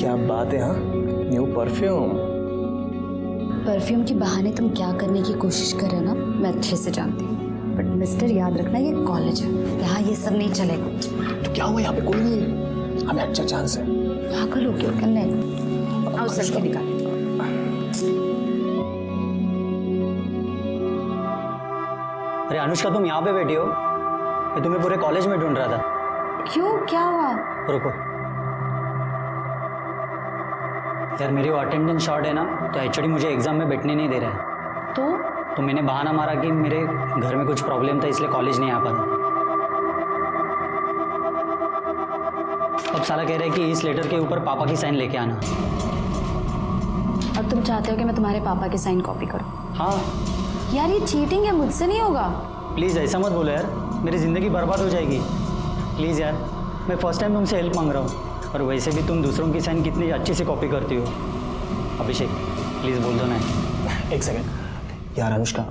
क्या बात है। हाँ, न्यू परफ्यूम। परफ्यूम के बहाने तुम क्या करने की कोशिश कर रहे हो ना, मैं अच्छे से जानती हूँ। बट मिस्टर, याद रखना ये कॉलेज है, यहाँ ये सब नहीं चलेगा। तो क्या हुआ, यहाँ पे कोई नहीं है, हमें अच्छा चांस है। पागल हो क्यों करने? आओ सेल्फी निकाल। अरे अनुष्का, तुम यहाँ पे बैठी हो? मैं तुम्हें पूरे कॉलेज में ढूंढ रहा था। क्यों, क्या हुआ? रुको यार, मेरी वो अटेंडेंस शॉर्ट है ना, तो एचओडी मुझे एग्जाम में बैठने नहीं दे रहा है। तो मैंने बहाना मारा कि मेरे घर में कुछ प्रॉब्लम था, इसलिए कॉलेज नहीं आ पाया। अब साला कह रहा है कि इस लेटर के ऊपर पापा की साइन लेके आना। अब तुम चाहते हो कि मैं तुम्हारे पापा की साइन कॉपी करूं? हाँ यार ये चीटिंग है, मुझसे नहीं होगा। प्लीज़ ऐसा मत बोलो यार, मेरी ज़िंदगी बर्बाद हो जाएगी। प्लीज़ यार, मैं फर्स्ट टाइम तुमसे हेल्प मांग रहा हूँ, और वैसे भी तुम दूसरों की साइन कितनी अच्छी से कॉपी करती हो। अभिषेक प्लीज़ बोल दो ना। एक सेकंड यार, अनुष्का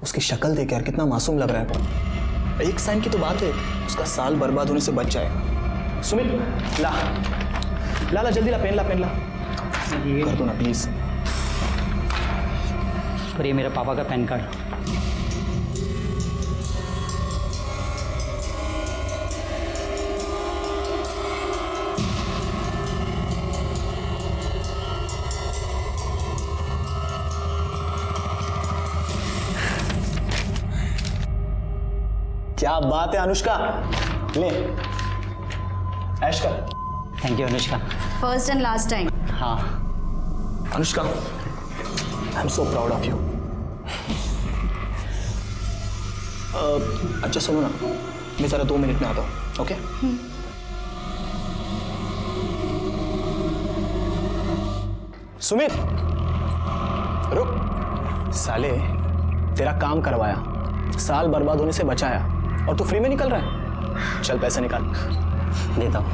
उसकी शक्ल देख यार, कितना मासूम लग रहा है। एक साइन की तो बात है, उसका साल बर्बाद होने से बच जाएगा। सुमित ला ला ला, जल्दी ला, पेन ला, पेन ला, कर दो ना प्लीज। और ये मेरे पापा का पैन कार्ड। क्या बात है अनुष्का, ले ऐश कर। Thank you Anushka. First and last time. हाँ Anushka, I am so proud of you. अच्छा सुनो ना, मैं जरा 2 मिनट में आता हूँ, ओके? सुमित रुक, साले तेरा काम करवाया, साल बर्बाद होने से बचाया, और तू फ्री में निकल रहा है। चल पैसे निकाल। देता हूँ।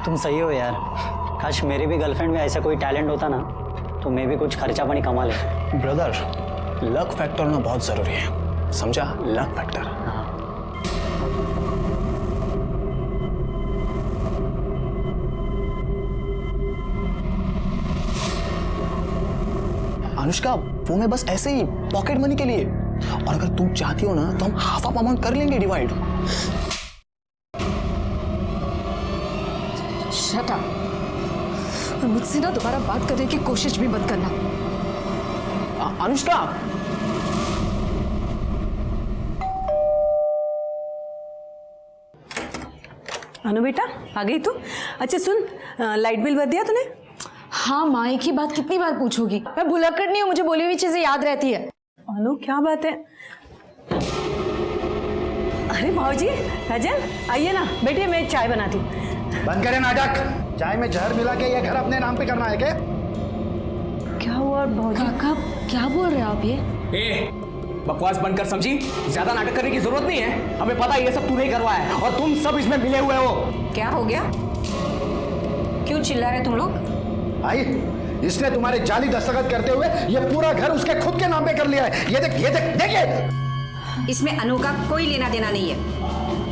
तुम सही हो यार, काश मेरी भी गर्लफ्रेंड में ऐसा कोई टैलेंट होता ना, तो मैं भी कुछ खर्चा पानी कमा ले। ब्रदर, लक फैक्टर ना बहुत जरूरी है, समझा? Luck factor. हाँ अनुष्का, वो मैं बस ऐसे ही पॉकेट मनी के लिए, और अगर तुम चाहती हो ना तो हम हाफ ऑफ अमाउंट कर लेंगे डिवाइड। शट अप, और मुझसे ना दोबारा बात करने की कोशिश भी मत करना। अनुष्का, अनु बेटा, आ गई तू? अच्छा सुन, लाइट बिल भर दिया तूने? हाँ माँ, एक ही बात कितनी बार पूछोगी? मैं भुलक्कड़ नहीं हूँ, मुझे बोली हुई चीजें याद रहती है। अनु क्या बात है? अरे भाऊजी, राजन आइए ना, बैठिए, मैं चाय बनाती हूँ। बंद करें नाटक। चाय में जहर मिला के ये घर अपने नाम पे करना है क्या? क्या हुआ भाऊजी? काका क्या बोल रहे हो आप ये? ए, बकवास बंद कर, समझी? ज्यादा नाटक करने की जरूरत नहीं है, हमें पता है ये सब तूने ही करवाया है, और तुम सब इसमें मिले हुए हो। क्या हो गया? क्यों चिल्ला रहे तुम लोग? भाई, इसने तुम्हारे जाली दस्तखत करते हुए ये पूरा घर उसके खुद के नाम पे कर लिया है। ये देख, ये देख, देखिए। इसमें अनु का कोई लेना देना नहीं है,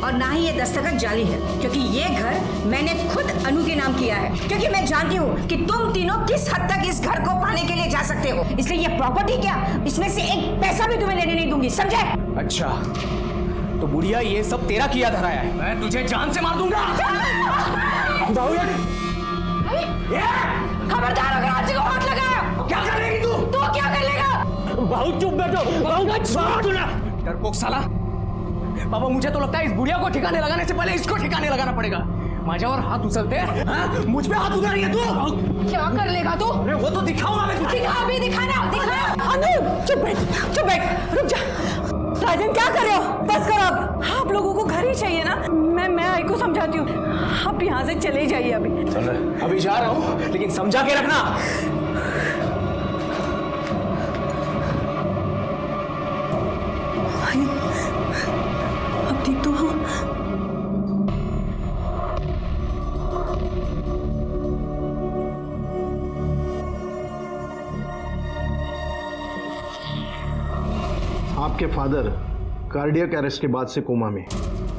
और ना ही ये दस्तखत जाली है, क्योंकि ये घर मैंने खुद अनु के नाम किया है, क्योंकि मैं जानती हूँ कि तुम तीनों किस हद तक इस घर को पाने के लिए जा सकते हो। इसलिए ये प्रॉपर्टी क्या, इसमें से एक पैसा भी तुम्हें लेने नहीं दूंगी, समझे? अच्छा, तो बुढ़िया ये सब तेरा किया धराया है। मैं तुझे जान से मार दूंगा। खबरदार, अगर आज को हाथ लगाया क्या करेगी तू? तो क्या कर लेगा? बहुत चुप बैठो, बहुत डरपोक साला। बाबा, मुझे तो लगता है इस बुढ़िया को ठिकाने लगाने से पहले इसको ठिकाने लगाना पड़ेगा। माझ्यावर हाथ उछलते हैं, हाँ? मुझ पे हाथ उठा रही है तू? क्या कर लेगा तू? अरे वो तो दिखाऊंगा मैं तुझे। दिखा, अभी दिखाना, दिखा। अनु चुप बैठ, चुप बैठ, रुक जा। राजन क्या कर रहे हो? बस करो अब, आप लोगों को घर ही चाहिए ना। मैं आई को समझाती हूँ, आप यहाँ से चले जाइए अभी। अभी जा रहा हूँ, लेकिन समझा के रखना। अब ठीक तो हो? आपके फादर कार्डियक अरेस्ट के बाद से कोमा में।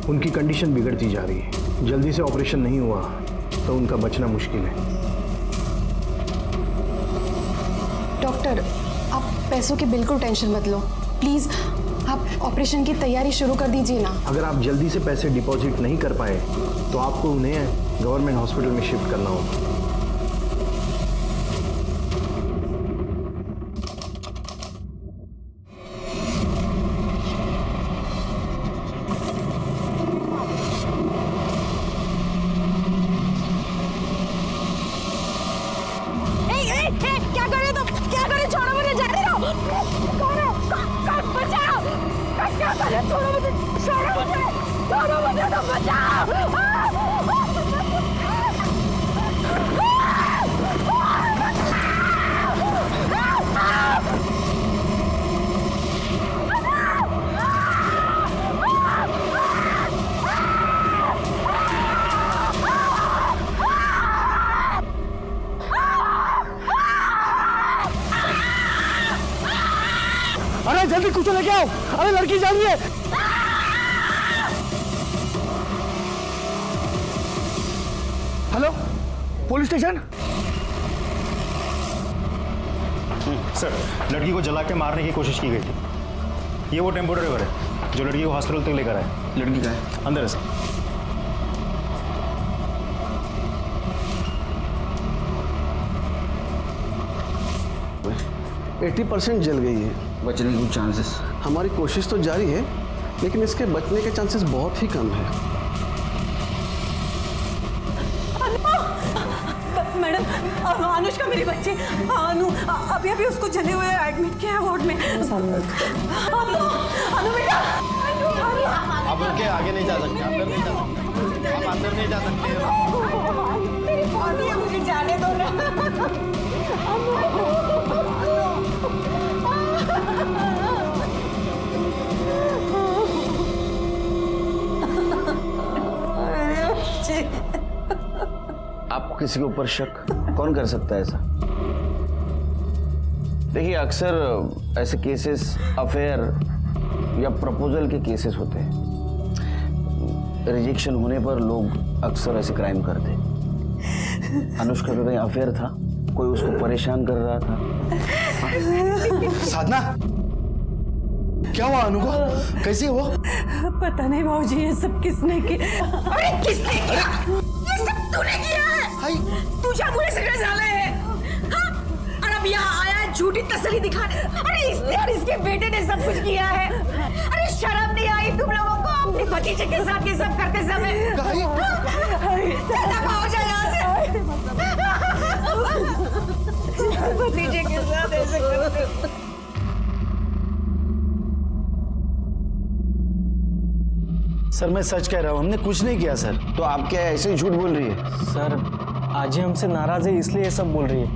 उनकी कंडीशन बिगड़ती जा रही है। जल्दी से ऑपरेशन नहीं हुआ तो उनका बचना मुश्किल है। डॉक्टर, आप पैसों की बिल्कुल टेंशन मत लो, प्लीज़ आप ऑपरेशन की तैयारी शुरू कर दीजिए ना। अगर आप जल्दी से पैसे डिपॉजिट नहीं कर पाए तो आपको उन्हें गवर्नमेंट हॉस्पिटल में शिफ्ट करना होगा। क्या करे तुम? क्या करे? छोड़ो मुझे, जाने दो। बचाओ! क्या करे? छोड़ो मुझे, तुम बचाओ! अरे जल्दी कुछ लेके आओ, अरे लड़की जा रही है। Hello, police station. सर, लड़की को जला के मारने की कोशिश की गई थी। ये वो टेम्पो ड्राइवर है जो लड़की को हॉस्पिटल तक लेकर आया। लड़की का है अंदर है सर। 80% जल गई है। बचने के चांसेस? हमारी कोशिश तो जारी है, लेकिन इसके बचने के चांसेस बहुत ही कम है। मैडम, अनुष्का मेरी बच्ची अनु अभी अभी उसको जले हुए एडमिट किया है वार्ड में। अनु बेटा, आप उनके आगे नहीं जा सकते, अंदर नहीं जा सकते, आप अंदर नहीं जा सकते। मेरी पौधी है, मुझे जाने दो ना। आपको किसी के ऊपर शक कौन कर सकता है ऐसा? देखिए, अक्सर ऐसे केसेस अफेयर या प्रपोजल के केसेस होते हैं। रिजेक्शन होने पर लोग अक्सर ऐसे क्राइम करते हैं। अनुष्का का कहीं अफेयर था, कोई उसको परेशान कर रहा था। साधना, क्या हुआ अनु को? कैसी है वो? पता नहीं भाऊजी, ये सब किसने किया? अरे किसने किया? ये सब तूने किया है। तू क्या बुरे सगळे झाले है? हाँ? और अब यहाँ आया है झूठी तसल्ली दिखाने। अरे इसने और इसके बेटे ने सब कुछ किया है। अरे शर्म नहीं आई तुम लोगों को अपने भतीजे के साथ ये सब करते समय? हो जाए यहाँ से। भतीजे के साथ ऐसे करते। सर, मैं सच कह रहा हूँ, हमने कुछ नहीं किया सर। तो आप क्या ऐसे ही झूठ बोल रही है? सर, आज ही हमसे नाराज है इसलिए ये सब बोल रही है।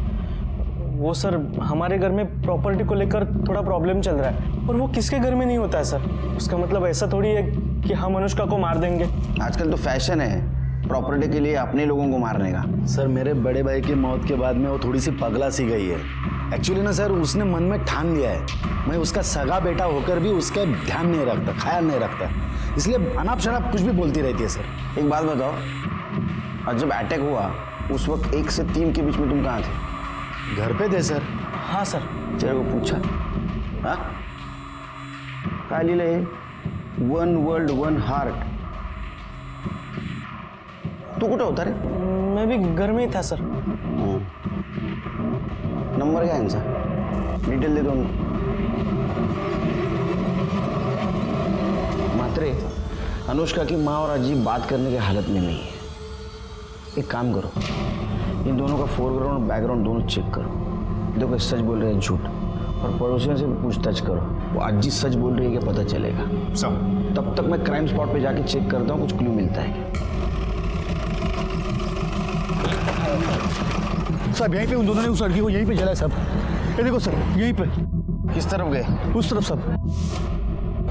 वो सर, हमारे घर में प्रॉपर्टी को लेकर थोड़ा प्रॉब्लम चल रहा है, और वो किसके घर में नहीं होता है सर। उसका मतलब ऐसा थोड़ी है कि हम अनुष्का को मार देंगे। आजकल तो फैशन है प्रॉपर्टी के लिए अपने लोगों को मारने का। सर, मेरे बड़े भाई की मौत के बाद में वो थोड़ी सी पगला सी गई है। एक्चुअली ना सर, उसने मन में ठान लिया है मैं उसका सगा बेटा होकर भी उसका ध्यान नहीं रखता, ख्याल नहीं रखता, इसलिए अनाप शनाप कुछ भी बोलती रहती है सर। एक बात बताओ, और जब अटैक हुआ उस वक्त 1 से 3 के बीच में तुम कहाँ थे? घर पे थे सर। हाँ सर। तेरे को पूछा? हाँ, काय लिहिलंय? 1 वर्ल्ड 1 हार्ट। तू कुठं होता रे? मैं भी घर में ही था सर। नंबर क्या है इनका? डिटेल दे दो उनको। मात्रे, अनुष्का की माँ और अजीब बात करने की हालत में नहीं है। एक काम करो, इन दोनों का फोरग्राउंड और बैकग्राउंड दोनों चेक करो। देखो, सच बोल रहे हैं झूठ, और पड़ोसियों से भी पूछताछ करो। वो अजीब सच बोल रही है क्या पता चलेगा। तब तक मैं क्राइम स्पॉट पे जाके चेक करता हूँ, कुछ क्लू मिलता है। साहब, यहीं पे उन दोनों ने उस लड़की को यहीं पे जलाया साहब। ये देखो सर, यहीं पे। किस तरफ गए? उस तरफ सब।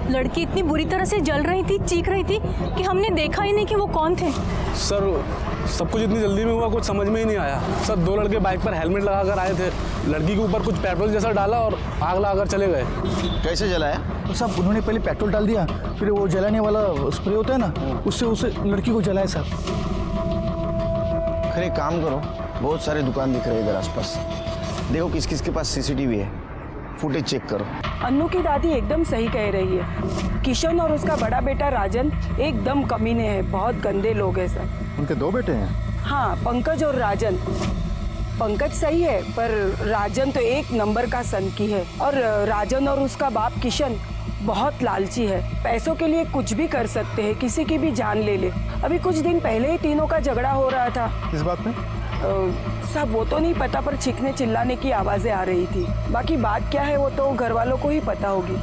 लड़की इतनी बुरी तरह से जल रही थी, चीख रही थी कि हमने देखा ही नहीं कि वो कौन थे। सर सब कुछ इतनी जल्दी में हुआ, कुछ समझ में ही नहीं आया। सर 2 लड़के बाइक पर हेलमेट लगाकर आए थे, लड़की के ऊपर कुछ पेट्रोल जैसा डाला और आग लगाकर चले गए। कैसे जलाया? तो साहब उन्होंने पहले पेट्रोल डाल दिया, फिर वो जलाने वाला स्प्रे होता है ना, उससे उसे लड़की को जलाया साहब। फिर एक काम करो, बहुत सारे दुकान दिख रहे हैं इधर आसपास, देखो किस किस के पास सीसीटीवी है, फुटेज चेक करो। अन्नू की दादी एकदम सही कह रही है। किशन और उसका बड़ा बेटा राजन एकदम कमीने हैं, बहुत गंदे लोग हैं सर। उनके 2 बेटे हैं? हाँ, पंकज और राजन। पंकज सही है पर राजन तो एक नंबर का सनकी है। और राजन और उसका बाप किशन बहुत लालची है, पैसों के लिए कुछ भी कर सकते हैं, किसी की भी जान ले ले। अभी कुछ दिन पहले ही तीनों का झगड़ा हो रहा था। किस बात पे? सब वो तो नहीं पता, पर चीखने चिल्लाने की आवाजें आ रही थी। बाकी बात क्या है वो तो घर वालों को ही पता होगी।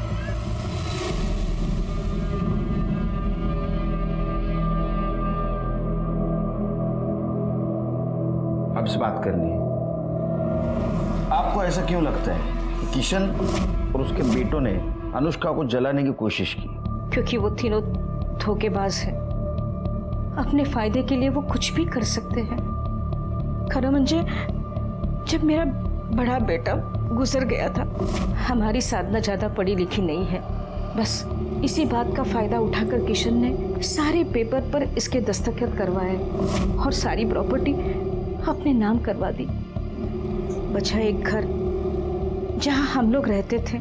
अब से बात करनी है। आपको ऐसा क्यों लगता है कि किशन और उसके बेटों ने अनुष्का को जलाने की कोशिश की? क्योंकि वो तीनों धोखेबाज हैं। अपने फायदे के लिए वो कुछ भी कर सकते हैं। खरा मंजे, जब मेरा बड़ा बेटा गुजर गया था, हमारी साधना ज्यादा पढ़ी लिखी नहीं है, बस इसी बात का फायदा उठाकर किशन ने सारे पेपर पर इसके दस्तखत करवाए और सारी प्रॉपर्टी अपने नाम करवा दी। बचा एक घर जहां हम लोग रहते थे,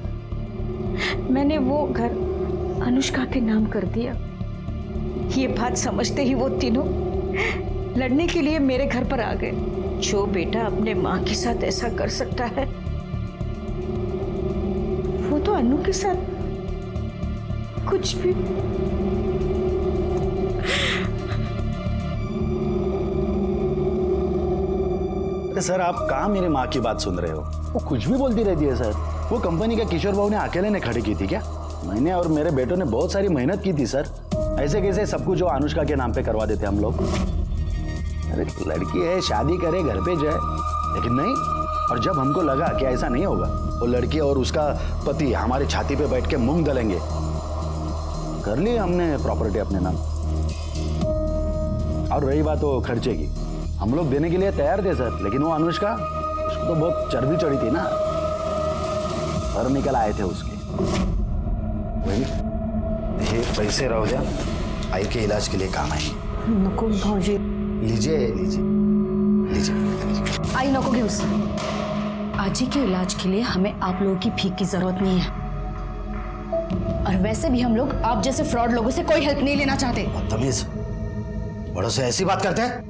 मैंने वो घर अनुष्का के नाम कर दिया। ये बात समझते ही वो तीनों लड़ने के लिए मेरे घर पर आ गए। जो बेटा अपने माँ के साथ ऐसा कर सकता है, वो तो अन्नू के साथ कुछ भी। सर आप कहाँ मेरे माँ की बात सुन रहे हो? वो कुछ भी बोलती रहती है सर। वो कंपनी का किशोर बाबू ने अकेले ने खड़ी की थी क्या? मैंने और मेरे बेटों ने बहुत सारी मेहनत की थी सर। ऐसे कैसे सब कुछ जो अनुष्का के नाम पे करवा देते हम लोग? अरे लड़की है, शादी करे, घर पे जाए, लेकिन नहीं। और जब हमको लगा कि ऐसा नहीं होगा, वो लड़की और उसका पति हमारी छाती पे बैठ के मूंग दलेंगे, कर ली हमने प्रॉपर्टी अपने नाम। और रही बात वो खर्चे की, हम लोग देने के लिए तैयार थे सर, लेकिन वो अनुष्का, उसको तो बहुत चर्बी चढ़ी थी ना, पर निकल आए थे उसके। वही ये पैसे रहो जा, आई के इलाज के लिए काम आए। नको भाऊजी, लीजिए लीजिए लीजिए। आई नको गिव्स। आजी के इलाज के लिए हमें आप लोगों की भीख की जरूरत नहीं है, और वैसे भी हम लोग आप जैसे फ्रॉड लोगों से कोई हेल्प नहीं लेना चाहते। बदतमीज, बड़ों से ऐसी बात करते हैं?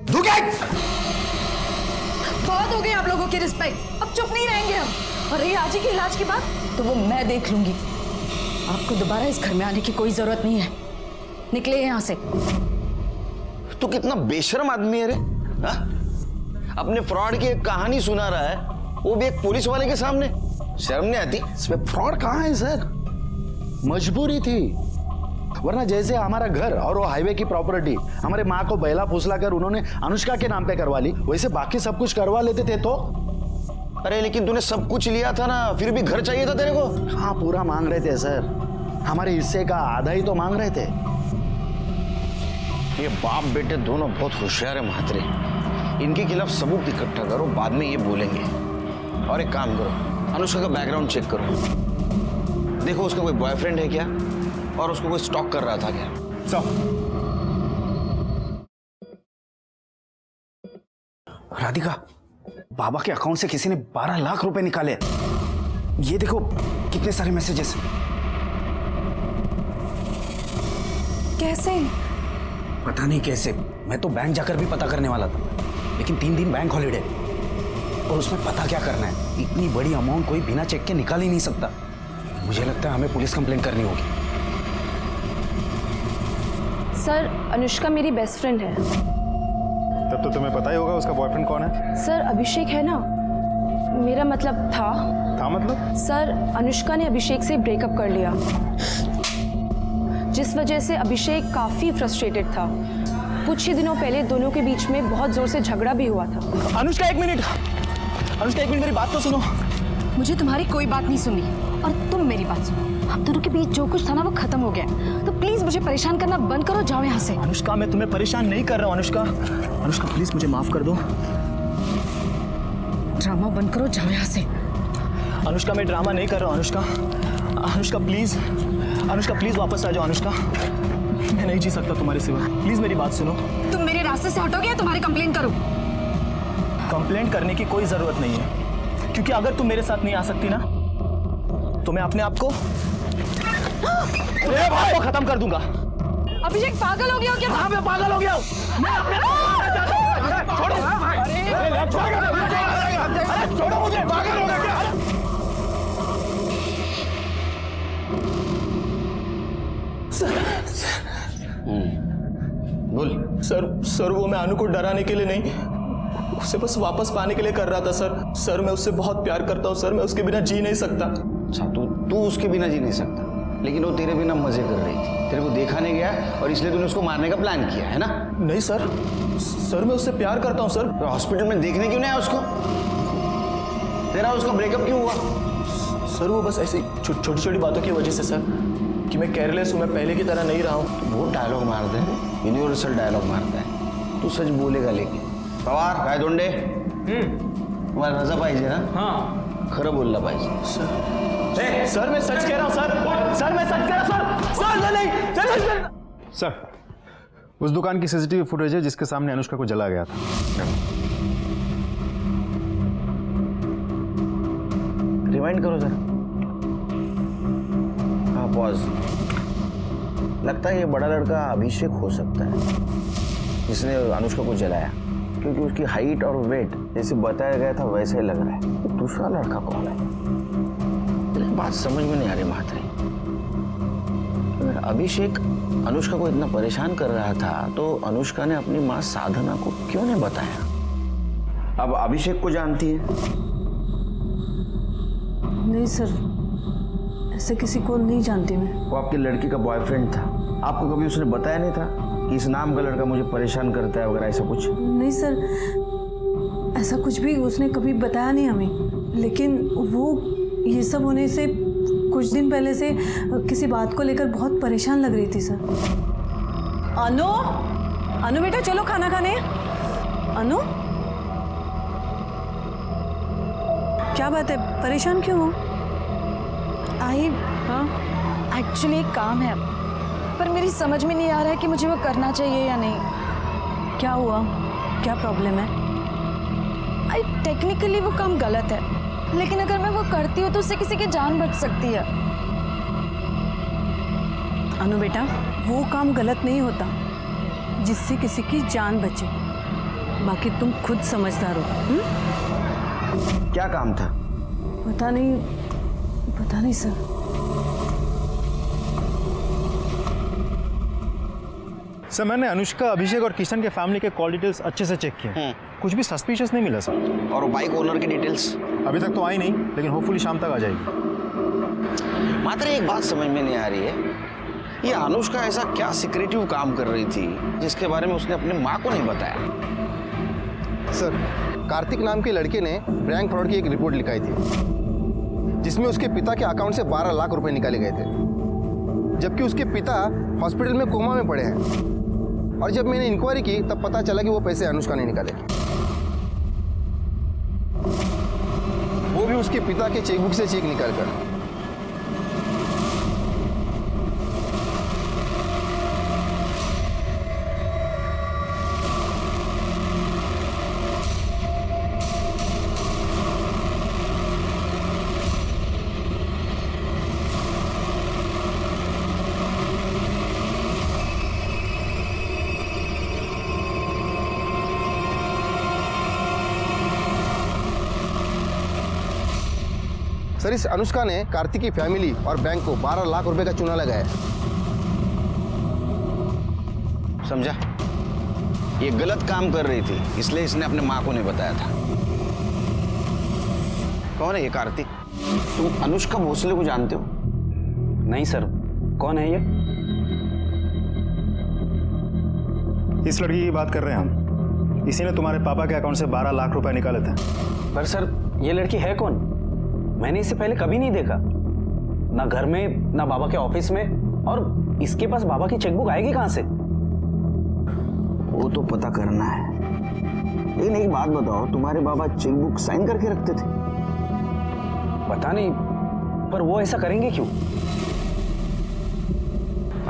बहुत हो गई आप लोगों की रिस्पेक्ट, अब चुप नहीं रहेंगे हम। और रही आजी के इलाज की बात, तो वो मैं देख लूंगी। आपको दोबारा इस घर में आने की कोई जरूरत नहीं है, निकले यहाँ से। तू कितना बेशर्म आदमी है रे, हा? अपने फ्रॉड की एक कहानी सुना रहा है, वो भी एक पुलिस वाले के सामने। शर्म नहीं आती? इसमें फ्रॉड कहाँ है सर? मजबूरी थी, वरना जैसे हमारा घर और वो हाईवे की प्रॉपर्टी हमारे माँ को बैला फुसला कर उन्होंने अनुष्का के नाम पे करवा ली, वैसे बाकी सब कुछ करवा लेते थे तो। अरे लेकिन तूने सब कुछ लिया था ना, फिर भी घर चाहिए था तेरे को। हाँ पूरा मांग रहे थे सर, हमारे हिस्से का आधा ही तो मांग रहे थे। ये बाप बेटे दोनों बहुत होशियार है महात्रे, इनके खिलाफ सबूत इकट्ठा करो, बाद में ये बोलेंगे। और एक काम करो, अनुष्का का बैकग्राउंड चेक करो, देखो उसका कोई बॉयफ्रेंड है क्या, और उसको कोई स्टॉक कर रहा था क्या। राधिका, बाबा के अकाउंट से किसी ने 12 लाख रुपए निकाले। ये देखो कितने सारे मैसेजेस। कैसे? पता नहीं कैसे, मैं तो बैंक जाकर भी पता करने वाला था, लेकिन 3 दिन बैंक हॉलिडे, और उसमें पता क्या करना है? इतनी बड़ी अमाउंट कोई बिना चेक के निकाल ही नहीं सकता। मुझे लगता है हमें पुलिस कंप्लेंट करनी होगी। सर, अनुष्का मेरी बेस्ट फ्रेंड है। तब तो तुम्हें पता ही होगा उसका बॉयफ्रेंड कौन है। सर, अभिषेक है ना, मेरा मतलब था मतलब? सर, अनुष्का ने अभिषेक से ब्रेकअप कर लिया, जिस वजह से अभिषेक काफी फ्रस्ट्रेटेड था। कुछ ही दिनों पहले दोनों के बीच में बहुत जोर से झगड़ा भी हुआ था। अनुष्का एक मिनट, अनुष्का एक मिनट मेरी बात तो सुनो। मुझे तुम्हारी कोई बात नहीं सुननी, और तुम मेरी बात सुनो। आप दोनों के बीच जो कुछ था ना वो खत्म हो गया, तो प्लीज मुझे परेशान करना बंद करो, जाओ यहाँ से। अनुष्का, मैं तुम्हें परेशान नहीं कर रहा हूँ। अनुष्का, अनुष्का प्लीज मुझे माफ कर दो। ड्रामा बंद करो, जाओ यहाँ से। अनुष्का, मैं ड्रामा नहीं कर रहा हूँ। अनुष्का, अनुष्का प्लीज, अनुष्का प्लीज वापस आ जाओ। अनुष्का, मैं नहीं जी सकता तुम्हारे सिवा, प्लीज मेरी बात सुनो। तुम मेरे रास्ते से हटोगे या तुम्हारी कंप्लेंट करूं? कंप्लेंट करने की कोई जरूरत नहीं है, क्योंकि अगर तुम मेरे साथ नहीं आ सकती ना, तो मैं अपने आप को खत्म कर दूंगा। अभिषेक पागल हो गया हो क्या? हाँ, मैं पागल हो गया हूँ। मैं अपने छोड़ो, छोड़ो मुझे, पागल हो गया क्या? बोल। सर वो मैं अनु को डराने के लिए नहीं, उसे बस वापस पाने के लिए कर रहा था सर। मैं उससे बहुत प्यार करता हूँ सर, मैं उसके बिना जी नहीं सकता। अच्छा, तू उसके बिना जी नहीं सकता, लेकिन वो तेरे बिना मजे कर रही थी, तेरे को देखा नहीं गया और इसलिए तूने उसको मारने का प्लान किया है ना? नहीं सर, मैं उससे प्यार करता हूँ सर। तो हॉस्पिटल में देखने क्यों नहीं आया उसको? तेरा उसका ब्रेकअप क्यों हुआ? सर वो बस ऐसी छोटी छोटी बातों की वजह से सर, कि मैं केयरलेस हूँ, मैं पहले की तरह नहीं रहा हूँ। वो डायलॉग मारते हैं, यूनिवर्सल डायलॉग मारता है। तू सच बोलेगा लेकिन पवार काय दोंडे, तुम्हाला रजा पाहिजे ना? हाँ, खरं बोलला पाहिजे। सर मैं सच कह रहा हूँ सर मैं सच कह रहा हूँ सर नहीं। सर, उस दुकान की सीसीटीवी फुटेज है जिसके सामने अनुष्का को जला गया था। रिवाइंड करो सर। हाँ, पॉज। लगता है ये बड़ा लड़का अभिषेक हो सकता है जिसने अनुष्का को जलाया, क्योंकि उसकी हाइट और वेट जैसे बताया गया था वैसे ही लग रहा है। तो दूसरा लड़का कौन है? लेकिन बात समझ में नहीं आ रही महात्री। अगर अभिषेक अनुष्का को इतना परेशान कर रहा था तो अनुष्का ने अपनी माँ साधना को क्यों नहीं बताया? अब अभिषेक को जानती है? नहीं सर, ऐसे किसी को नहीं जानती मैं। वो आपकी लड़की का बॉयफ्रेंड था, आपको कभी उसने बताया नहीं था कि इस नाम का लड़का मुझे परेशान करता है वगैरह ऐसा कुछ? नहीं सर, ऐसा कुछ भी उसने कभी बताया नहीं हमें। लेकिन वो ये सब होने से कुछ दिन पहले से किसी बात को लेकर बहुत परेशान लग रही थी सर। अनु बेटा चलो खाना खाने। अनु, क्या बात है, परेशान क्यों हो? आई हाँ, एक्चुअली एक काम है, पर मेरी समझ में नहीं आ रहा है कि मुझे वो करना चाहिए या नहीं। क्या हुआ, क्या प्रॉब्लम है? आई टेक्निकली वो काम गलत है, लेकिन अगर मैं वो करती हूँ तो उससे किसी की जान बच सकती है। अनु बेटा, वो काम गलत नहीं होता जिससे किसी की जान बचे। बाकी तुम खुद समझदार हो। क्या काम था? पता नहीं सर। सर, मैंने अनुष्का, अभिषेक और किशन के फैमिली के कॉल डिटेल्स अच्छे से चेक किए, कुछ भी सस्पिशियस नहीं मिला सर। और बाइक ओनर की डिटेल्स? अभी तक तो आई नहीं, लेकिन होपफुली शाम तक आ जाएगी। मात्र एक बात समझ में नहीं आ रही है, ये अनुष्का ऐसा क्या सिक्रेटिव काम कर रही थी जिसके बारे में उसने अपनी माँ को नहीं बताया? सर, कार्तिक नाम के लड़के ने बैंक फ्रॉड की एक रिपोर्ट लिखाई थी, जिसमें उसके पिता के अकाउंट से 12 लाख रुपए निकाले गए थे, जबकि उसके पिता हॉस्पिटल में कोमा में पड़े हैं। और जब मैंने इंक्वायरी की तब पता चला कि वो पैसे अनुष्का ने निकाले, वो भी उसके पिता के चेकबुक से चेक निकालकर। सर, इस अनुष्का ने कार्तिक की फैमिली और बैंक को 12 लाख रुपए का चूना लगाया। समझा? ये गलत काम कर रही थी, इसलिए इसने अपने माँ को नहीं बताया था। कौन है ये कार्तिक? तुम अनुष्का भोसले को जानते हो? नहीं सर, कौन है ये? इस लड़की की बात कर रहे हैं हम। इसी ने तुम्हारे पापा के अकाउंट से 12 लाख रुपए निकाले थे। पर सर, ये लड़की है कौन? मैंने इसे पहले कभी नहीं देखा। ना घर में ना बाबा के ऑफिस में, और इसके पास बाबा की चेकबुक आएगी कहां से? वो तो पता करना है, लेकिन एक बात बताओ, तुम्हारे बाबा चेकबुक साइन करके रखते थे? पता नहीं, पर वो ऐसा करेंगे क्यों?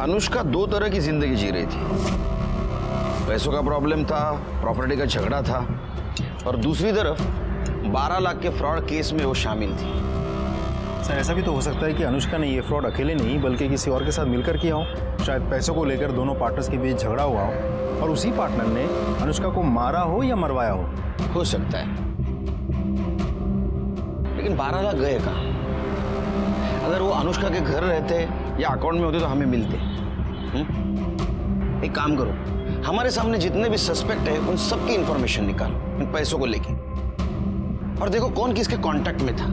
अनुष्का दो तरह की जिंदगी जी रही थी। पैसों का प्रॉब्लम था, प्रॉपर्टी का झगड़ा था, और दूसरी तरफ 12 लाख के फ्रॉड केस में वो शामिल थी। सर ऐसा भी तो हो सकता है कि अनुष्का ने ये फ्रॉड अकेले नहीं बल्कि किसी और के साथ मिलकर किया हो। शायद पैसों को लेकर दोनों पार्टनर्स के बीच झगड़ा हुआ हो और उसी पार्टनर ने अनुष्का को मारा हो या मरवाया हो सकता है, लेकिन 12 लाख गए कहाँ? अगर वो अनुष्का के घर रहते या अकाउंट में होते तो हमें मिलते। एक काम करो, हमारे सामने जितने भी सस्पेक्ट है उन सबकी इंफॉर्मेशन निकालो इन पैसों को लेके, और देखो कौन किसके कांटेक्ट में था।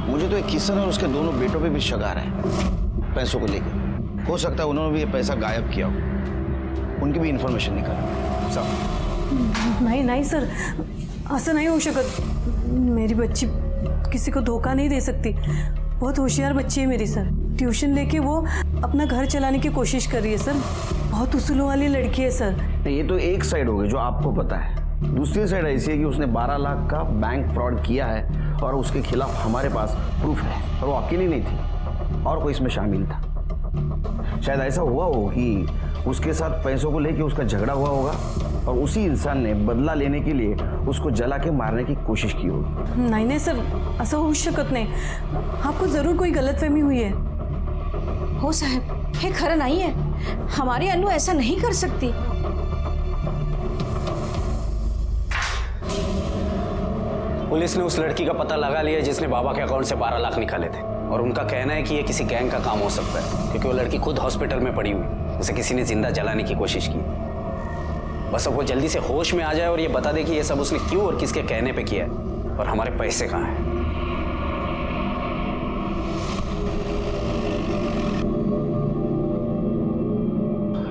मुझे तो एक किशन और उसके दोनों बेटों पे भी शक आ रहा है पैसों को लेके। हो सकता है उन्होंने भी ये पैसा गायब किया हो, उनकी भी इंफॉर्मेशन निकालो। सब नहीं सर, असं नहीं हो शकत। मेरी बच्ची किसी को धोखा नहीं दे सकती। बहुत होशियार बच्ची है मेरी सर। ट्यूशन लेके वो अपना घर चलाने की कोशिश कर रही है सर। बहुत उसूलों वाली लड़की है सर। ये तो एक साइड हो गई जो आपको पता है, दूसरी साइड ऐसी है कि उसने 12 लाख का बैंक फ्रॉड किया है और उसके खिलाफ हमारे पास प्रूफ है, और वो अकेली नहीं थी, और कोई इसमें शामिल था। शायद ऐसा हुआ हो कि उसके साथ पैसों को लेके उसका झगड़ा हुआ होगा और उसी इंसान ने बदला लेने के लिए उसको जला के मारने की कोशिश की होगी। नहीं सर, असं होऊ शकत नाही। आपको जरूर कोई गलतफहमी हुई है। हो साहब, हे खरं नहीं है। हमारी अनु ऐसा नहीं कर सकती। पुलिस ने उस लड़की का पता लगा लिया जिसने बाबा के अकाउंट से 12 लाख निकाले थे, और उनका कहना है कि ये किसी गैंग का काम हो सकता है, क्योंकि वो लड़की खुद हॉस्पिटल में पड़ी हुई, उसे किसी ने जिंदा जलाने की कोशिश की। बस अब वो जल्दी से होश में आ जाए और ये बता दे कि ये सब उसने क्यों और किसके कहने पे किया है, और हमारे पैसे कहाँ हैं।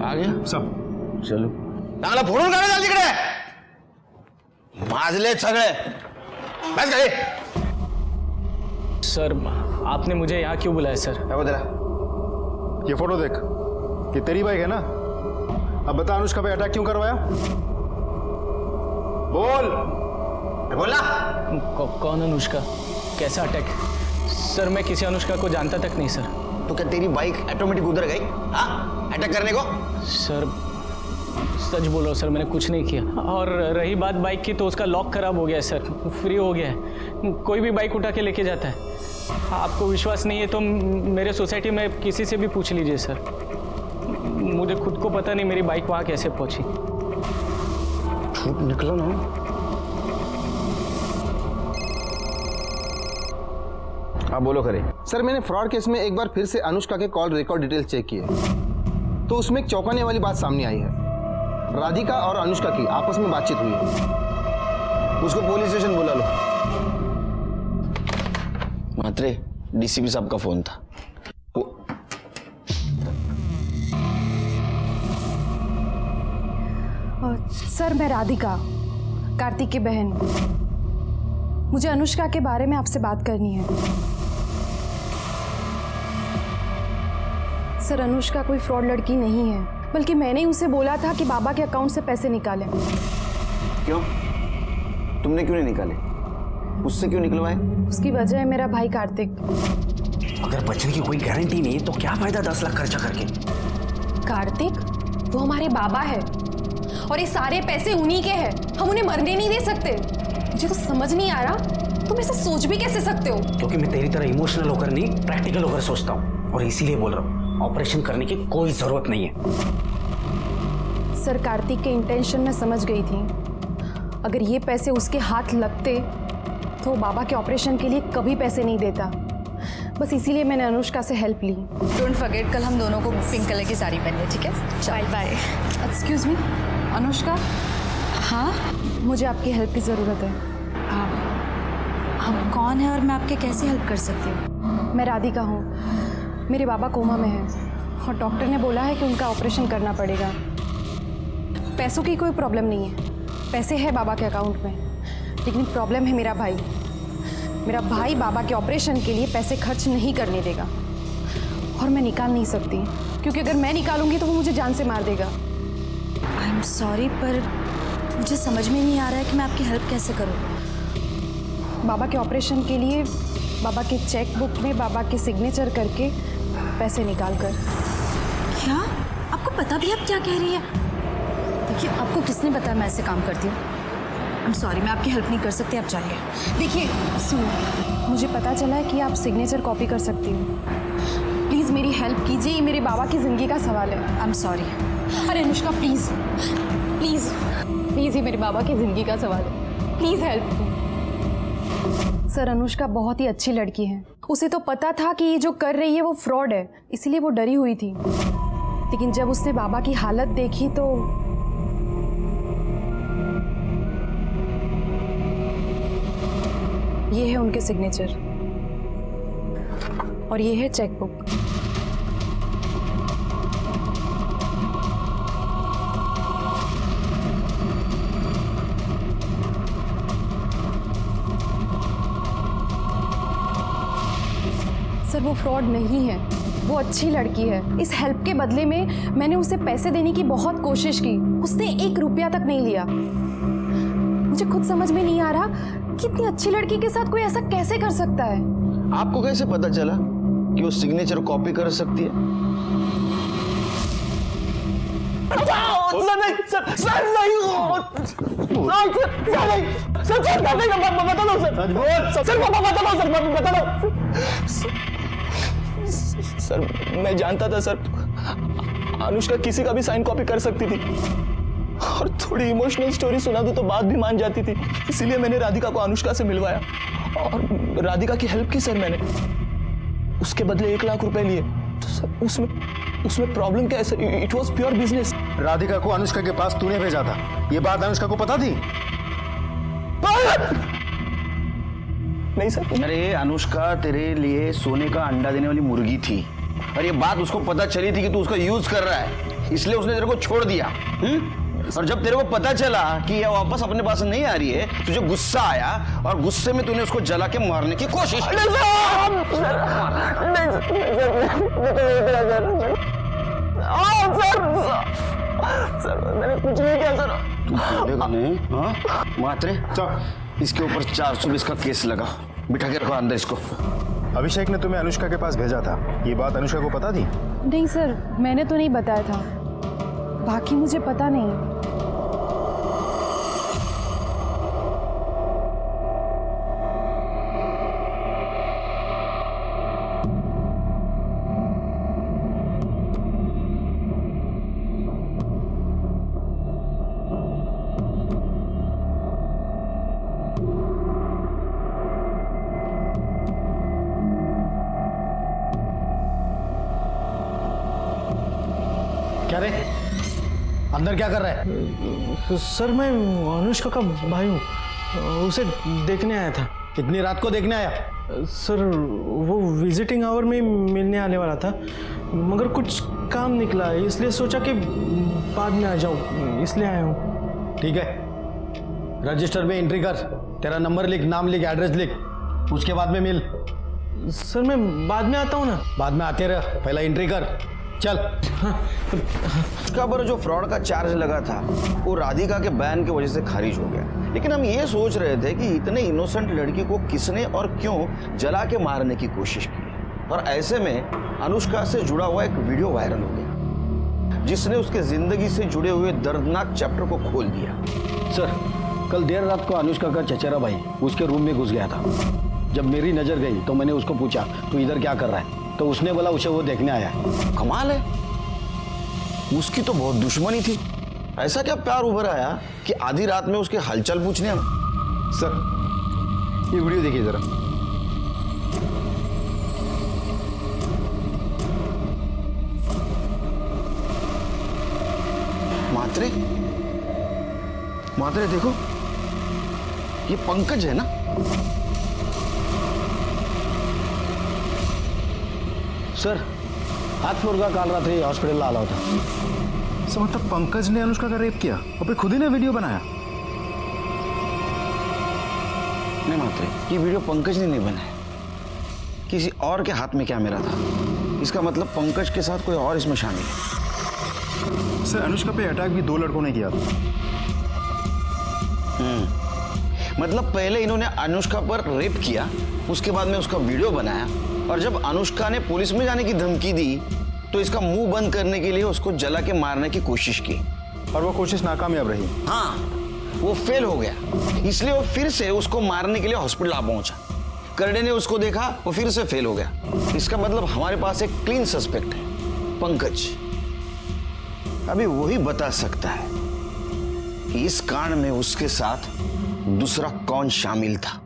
आ गया सब चलो चांगला फोडून काढा चाल तिकडे, माजले सगळे। बस गए। सर आपने मुझे यहाँ क्यों बुलाया सर? क्या बोल रहा? ये फोटो देख, ये तेरी बाइक है ना? अब बता अनुष्का पे अटैक क्यों करवाया? बोल। बोला। कौन अनुष्का? कैसा अटैक? सर मैं किसी अनुष्का को जानता तक नहीं सर। तो क्या तेरी बाइक ऑटोमेटिक उधर गई अटैक करने को? सर सच बोल रहा हूँ सर, मैंने कुछ नहीं किया। और रही बात बाइक की, तो उसका लॉक खराब हो गया है सर, फ्री हो गया है। कोई भी बाइक उठा के लेके जाता है। आपको विश्वास नहीं है तो मेरे सोसाइटी में किसी से भी पूछ लीजिए सर। मुझे खुद को पता नहीं मेरी बाइक वहाँ कैसे पहुँची। झूठ निकला ना। हाँ बोलो करे। सर मैंने फ्रॉड केस में एक बार फिर से अनुष्का के कॉल रिकॉर्ड डिटेल्स चेक किए, तो उसमें एक चौंकाने वाली बात सामने आई है। राधिका और अनुष्का की आपस में बातचीत हुई है। उसको पुलिस स्टेशन बुला लो। मात्रे डीसीपी साहब का फोन था। सर मैं राधिका, कार्तिक की बहन। मुझे अनुष्का के बारे में आपसे बात करनी है। सर अनुष्का कोई फ्रॉड लड़की नहीं है, बल्कि मैंने उसे बोला था कि बाबा के अकाउंट से पैसे निकालें। क्यों? तुमने क्यों नहीं निकाले? उससे क्यों निकलवाए? उसकी वजह है मेरा भाई कार्तिक। अगर बचने की कोई गारंटी नहीं है तो क्या फायदा 10 लाख खर्चा करके? कार्तिक वो हमारे बाबा है और ये सारे पैसे उन्हीं के हैं। हम उन्हें मरने नहीं दे सकते। मुझे तो समझ नहीं आ रहा तुम ऐसा सोच भी कैसे सकते हो? क्योंकि मैं तेरी तरह इमोशनल होकर नहीं, प्रैक्टिकल होकर सोचता हूँ, और इसीलिए बोल रहा हूँ ऑपरेशन करने की कोई जरूरत नहीं है। सर कार्तिक के इंटेंशन में समझ गई थी। अगर ये पैसे उसके हाथ लगते तो बाबा के ऑपरेशन के लिए कभी पैसे नहीं देता। बस इसीलिए मैंने अनुष्का से हेल्प ली। डोंट फॉरगेट कल हम दोनों को पिंक कलर की साड़ी पहनी है, ठीक है? Bye bye. Excuse me Anushka. हाँ मुझे आपकी हेल्प की ज़रूरत है। आप कौन है और मैं आपके कैसे हेल्प कर सकती हूँ? मैं राधिका हूँ। मेरे बाबा कोमा में हैं और डॉक्टर ने बोला है कि उनका ऑपरेशन करना पड़ेगा। पैसों की कोई प्रॉब्लम नहीं है, पैसे है बाबा के अकाउंट में, लेकिन प्रॉब्लम है मेरा भाई। मेरा भाई बाबा के ऑपरेशन के लिए पैसे खर्च नहीं करने देगा, और मैं निकाल नहीं सकती क्योंकि अगर मैं निकालूंगी तो वो मुझे जान से मार देगा। आई एम सॉरी, पर मुझे समझ में नहीं आ रहा है कि मैं आपकी हेल्प कैसे करूं। बाबा के ऑपरेशन के लिए बाबा के चेक बुक में बाबा के सिग्नेचर करके पैसे निकाल कर। क्या आपको पता भी आप क्या कह रही है? देखिए, आपको किसने बताया मैं ऐसे काम करती हूँ? आई एम सॉरी, मैं आपकी हेल्प नहीं कर सकती, आप जाइए। देखिए सुनो, मुझे पता चला है कि आप सिग्नेचर कॉपी कर सकती हो। प्लीज़ मेरी हेल्प कीजिए, ये मेरे बाबा की ज़िंदगी का सवाल है। I am sorry. अरे अनुष्का प्लीज़ प्लीज़ प्लीज़, ये मेरे बाबा की ज़िंदगी का सवाल है, प्लीज़ हेल्प। सर, अनुष्का बहुत ही अच्छी लड़की है। उसे तो पता था कि ये जो कर रही है वो फ्रॉड है, इसीलिए वो डरी हुई थी। लेकिन जब उसने बाबा की हालत देखी तो ये है उनके सिग्नेचर और ये है चेक बुक। सर, वो फ्रॉड नहीं है, वो अच्छी लड़की है। इस हेल्प के बदले में मैंने उसे पैसे देने की बहुत कोशिश की, उसने 1 रुपया तक नहीं लिया। मुझे खुद समझ में नहीं आ रहा कि इतनी अच्छी लड़की के साथ कोई ऐसा कैसे कर सकता है। आपको कैसे पता चला कि वो सिग्नेचर कॉपी कर सकती है? सर, मैं जानता था सर, अनुष्का किसी का भी साइन कॉपी कर सकती थी, और थोड़ी इमोशनल स्टोरी सुना दूं तो बात भी मान जाती थी। इसीलिए मैंने राधिका को अनुष्का से मिलवाया और राधिका की हेल्प की सर मैंने। उसके बदले 1 लाख रुपए लिए। तो सर उसमें प्रॉब्लम क्या है sir? It was pure business. Radhika को अनुष्का के पास तूने भेजा था, ये बात अनुष्का को पता थी? नहीं सर। अरे अनुष्का तेरे लिए सोने का अंडा देने वाली मुर्गी थी, और ये बात उसको पता चली थी कि तू उसका यूज कर रहा है, इसलिए उसने तेरे को छोड़ दिया। और जब तेरे को पता चला कि ये वापस अपने पास नहीं आ रही है, तुझे गुस्सा आया और गुस्से में तूने उसको जला के मारने की कोशिश की। सर, मैंने कुछ नहीं किया सर। तू बोलेगा नहीं? हाँ मात्रे, इसके ऊपर 420 का केस लगा। बिठा के रखो अंदर इसको। अभिषेक ने तुम्हें अनुष्का के पास भेजा था, ये बात अनुष्का को पता थी? नहीं सर, मैंने तो नहीं बताया था, बाकी मुझे पता नहीं। क्या रे, अंदर क्या कर रहा है? सर, मैं अनुष्का का भाई हूँ, उसे देखने आया था। इतनी रात को देखने आया? सर, वो विजिटिंग आवर में मिलने आने वाला था, मगर कुछ काम निकला, इसलिए सोचा कि बाद में आ जाऊँ, इसलिए आया हूँ। ठीक है, रजिस्टर में एंट्री कर, तेरा नंबर लिख, नाम लिख, एड्रेस लिख, उसके बाद में मिल। सर, मैं बाद में आता हूँ ना। बाद में आते रह, पहला एंट्री कर, चल। उसका पर जो फ्रॉड का चार्ज लगा था वो राधिका के बैन की वजह से खारिज हो गया, लेकिन हम ये सोच रहे थे कि इतने इनोसेंट लड़की को किसने और क्यों जला के मारने की कोशिश की। और ऐसे में अनुष्का से जुड़ा हुआ एक वीडियो वायरल हो गया, जिसने उसके जिंदगी से जुड़े हुए दर्दनाक चैप्टर को खोल दिया। सर, कल देर रात को अनुष्का का चचेरा भाई उसके रूम में घुस गया था। जब मेरी नजर गई तो मैंने उसको पूछा, तू इधर क्या कर रहा है? तो उसने बोला उसे वो देखने आया है। कमाल है, उसकी तो बहुत दुश्मनी थी। ऐसा क्या प्यार उभर आया कि आधी रात में उसके हालचाल पूछने आया? सर, ये वीडियो देखिए जरा। मात्रे, मात्रे देखो, ये पंकज है ना? सर, हाथ फ्लोर का काल रात्रि हॉस्पिटल आला होता। सो मतलब पंकज ने अनुष्का का रेप किया और फिर खुद ही ने वीडियो बनाया? नहीं मात्रे, ये वीडियो पंकज ने नहीं बनाया, किसी और के हाथ में कैमरा था। इसका मतलब पंकज के साथ कोई और इसमें शामिल है। सर अनुष्का पे अटैक भी 2 लड़कों ने किया था। मतलब पहले इन्होंने अनुष्का पर रेप किया, उसके बाद में उसका वीडियो बनाया, और जब अनुष्का ने पुलिस में जाने की धमकी दी तो इसका मुंह बंद करने के लिए उसको जला के मारने की कोशिश की, और वो कोशिश नाकामयाब रही। हाँ, वो फेल हो गया, इसलिए वो फिर से उसको मारने के लिए हॉस्पिटल आ पहुंचा। करडे ने उसको देखा, वो फिर से फेल हो गया। इसका मतलब हमारे पास एक क्लीन सस्पेक्ट है, पंकज। अभी वही बता सकता है कि इस कांड में उसके साथ दूसरा कौन शामिल था।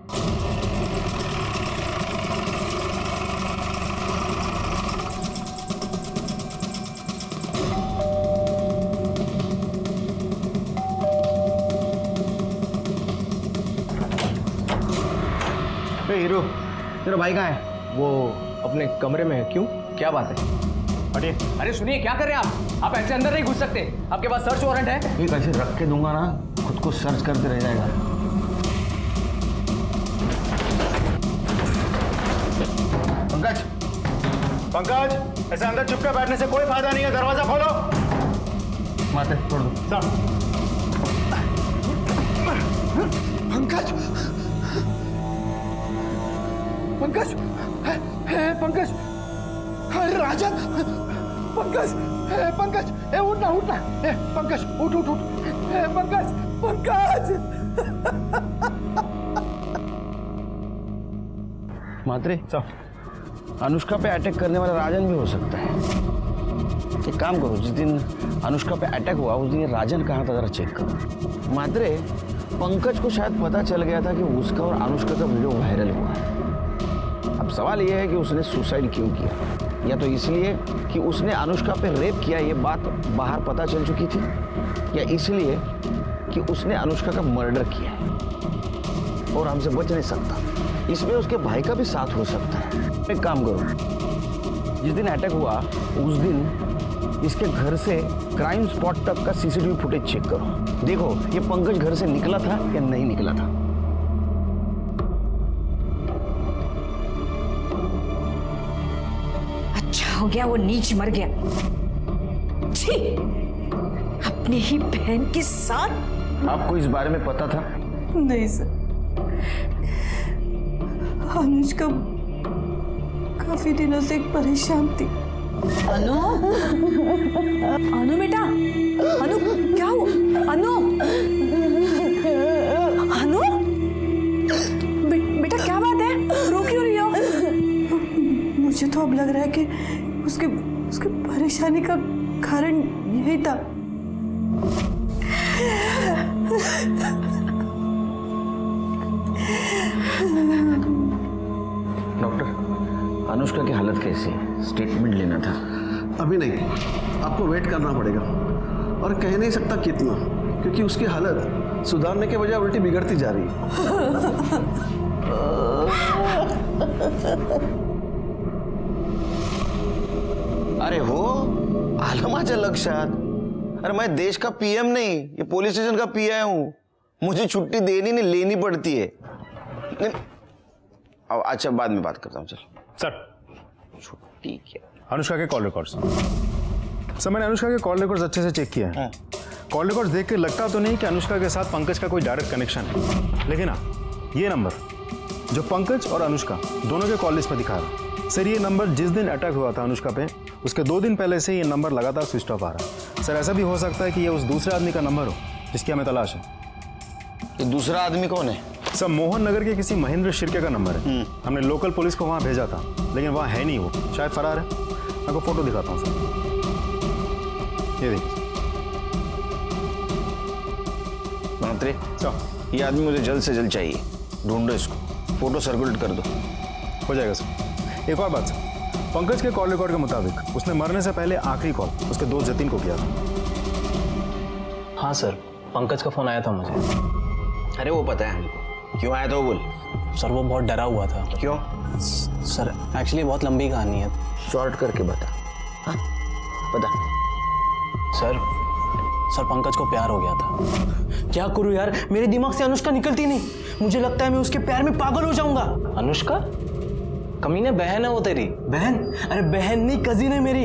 हीरो, तेरा भाई कहाँ है? वो अपने कमरे में है। क्यों, क्या बात है? हटिए। अरे सुनिए, क्या कर रहे हैं आप ऐसे अंदर नहीं घुस सकते। आपके पास सर्च वारंट है। ये कैसे रख के दूंगा ना, खुद को सर्च करते रह जाएगा। पंकज, पंकज, ऐसे अंदर चुपके बैठने से कोई फायदा नहीं है, दरवाजा खोलो। माते छोड़ दो। सर पंकज, पंकज, पंकज, अरे राजन, पंकज, पंकज, उठना उठना, पंकज उठ उठ उठ, पंकज, पंकज। मात्रे, अनुष्का पे अटैक करने वाला राजन भी हो सकता है। एक काम करो, जिस दिन अनुष्का पे अटैक हुआ उस दिन ये राजन कहाँ था जरा चेक करो। मात्रे, पंकज को शायद पता चल गया था कि उसका और अनुष्का का वीडियो वायरल हुआ है। अब सवाल यह है कि उसने सुसाइड क्यों किया, या तो इसलिए कि उसने अनुष्का पे रेप किया, ये बात बाहर पता चल चुकी थी, या इसलिए कि उसने अनुष्का का मर्डर किया है और हमसे बच नहीं सकता। इसमें उसके भाई का भी साथ हो सकता है। एक काम करो, जिस दिन अटैक हुआ उस दिन इसके घर से क्राइम स्पॉट तक का सीसीटीवी फुटेज चेक करो। देखो ये पंकज घर से निकला था या नहीं निकला था। अच्छा हो गया वो नीच मर गया। छी, अपनी ही बहन के साथ। आपको इस बारे में पता था? नहीं सर, अनुष्का काफी दिनों से परेशान थी। अनु, अनु बेटा, अनु क्या हुआ? अनु, अनु, बेटा क्या बात है, रो क्यों रही हो? मुझे तो अब लग रहा है कि उसके परेशानी का कारण यही था। डॉक्टर, अनुष्का की हालत कैसी है? स्टेटमेंट लेना था। अभी नहीं, आपको वेट करना पड़ेगा, और कह नहीं सकता कितना, क्योंकि उसकी हालत सुधारने के बजाय उल्टी बिगड़ती जा रही है। अरे हो, आलं माझ्या लक्षात। अरे मैं देश का पीएम नहीं, ये पुलिस स्टेशन का पीआई हूँ। मुझे छुट्टी देनी नहीं लेनी पड़ती है। नहीं, अब अच्छा बाद में बात करता हूँ। चल सर, छुट्टी क्या? अनुष्का के कॉल रिकॉर्ड्स। सर मैंने अनुष्का के कॉल रिकॉर्ड्स अच्छे से चेक किया है। कॉल रिकॉर्ड्स देख के लगता तो नहीं कि अनुष्का के साथ पंकज का कोई डायरेक्ट कनेक्शन है, लेकिन हाँ, ये नंबर जो पंकज और अनुष्का दोनों के कॉल लिस्ट पर दिखा रहा है, सर ये नंबर जिस दिन अटैक हुआ था अनुष्का पे, उसके 2 दिन पहले से ये नंबर लगातार स्विच ऑफ आ रहा है। सर ऐसा भी हो सकता है कि ये उस दूसरे आदमी का नंबर हो जिसकी हमें तलाश है। ये दूसरा आदमी कौन है? सर मोहन नगर के किसी महेंद्र शिर्के का नंबर है। हमने लोकल पुलिस को वहाँ भेजा था, लेकिन वहाँ है नहीं, वो शायद फरार है। मैं आपको फोटो दिखाता हूँ सर, ये देखिए। मंत्री, ये आदमी मुझे जल्द से जल्द चाहिए, ढूंढो इसको, फोटो सर्कुलेट कर दो। हो जाएगा सर। एक और बात सर, पंकज के कॉल रिकॉर्ड के मुताबिक उसने मरने से पहले आखिरी कॉल उसके दोस्त जतिन को किया था। हाँ सर, पंकज का फोन आया था मुझे। अरे वो पता है हमको, क्यों आया था वो बोल। सर वो बहुत डरा हुआ था। क्यों? सर एक्चुअली बहुत लंबी कहानी है। शॉर्ट करके बता। हाँ बता। सर सर पंकज को प्यार हो गया था। क्या करूं यार, मेरे दिमाग से अनुष्का निकलती नहीं। मुझे लगता है मैं उसके प्यार में पागल हो जाऊंगा। अनुष्का कमीने बहन है वो तेरी। बहन? अरे बहन नहीं, कजिन है मेरी।